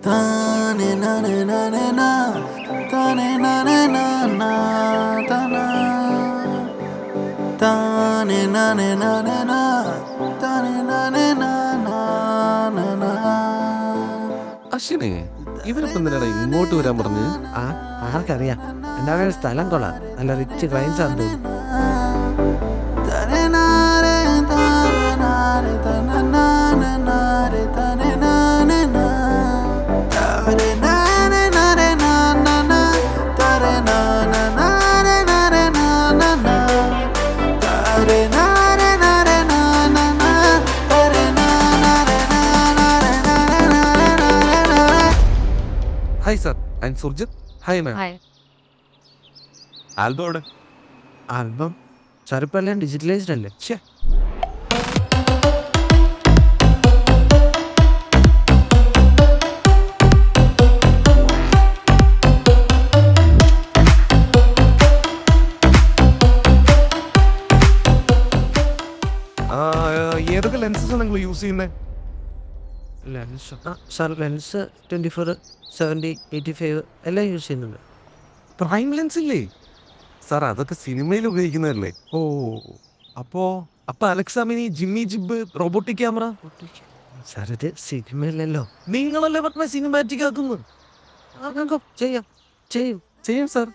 താനെ നാനെ നാനെ നാ താനെ നാനെ നാ നാ താനാ താനെ നാനെ നാനെ നാ താനെ നാനെ നാ നാ നാ നാ. അശ്വിനെ ഇവരിപ്പം എന്തിനാണ് ഇങ്ങോട്ട് വരാൻ പറഞ്ഞു? ആർക്കറിയാം, എന്തായാലും സ്ഥലം കൊള്ളാം, നല്ല റിച്ച് ക്ലൈൻസ് ആണ് തോന്നുന്നു. താനെ നാരെ താനെ നാരെ താനെ നാനെ നാരെ താനെ നാനെ നാ താരെ നാനെ നാരെ നാ നാ നാ താരെ നാനെ നാരെ നാരെ നാ നാ നാ താരെ നാരെ നാരെ നാ നാ നാ താരെ നാരെ നാരെ നാരെ. Hi sir, I am Surjith. Hi ma'am. Hi. Album അവിടെ. ആൽബം സാറിപ്പോൾ എല്ലാം ഡിജിറ്റലൈസ്ഡ് അല്ലേ? ഛേ, ഏതൊക്കെ ലെൻസസ് നിങ്ങൾ യൂസ് ചെയ്യുന്നത്? ലെൻസ് സാർ ലെൻസ് 24, 70, 85 എല്ലാം യൂസ് ചെയ്യുന്നുണ്ട്. പ്രൈം ലെൻസ് ഇല്ലേ സാർ? അതൊക്കെ സിനിമയിൽ ഉപയോഗിക്കുന്നതല്ലേ? ഓ, അപ്പോ Alexa mini, Jimmy ജിബ്, robotic camera. Sir ഇത് സിനിമയിലല്ലോ. നിങ്ങളല്ലേ പറഞ്ഞ സിനിമാറ്റിക് ആക്കുന്നത്? ചെയ്യാം ചെയ്യും ചെയ്യാം സാർ.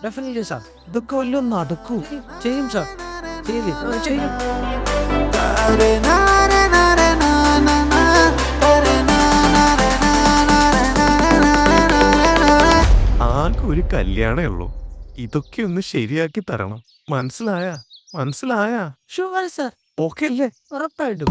ഡെഫിനറ്റ്ലി സാർ, ഇതൊക്കെ വല്ലതും നടക്കൂ? ചെയ്യും സാർ, ചെയ്യില്ലേ? ചെയ്യും. താരെ നാരെ നാരെ നാ നാ നാ താരെ നാരെ നാരെ നാരെ. ആകെ ഒരു കല്യാണേ ഉള്ളൂ, ഇതൊക്കെ ഒന്ന് ശരിയാക്കി തരണം. മനസ്സിലായ? ഷുവർ സാർ, ഓക്കെ അല്ലേ? ഉറപ്പായിട്ടും.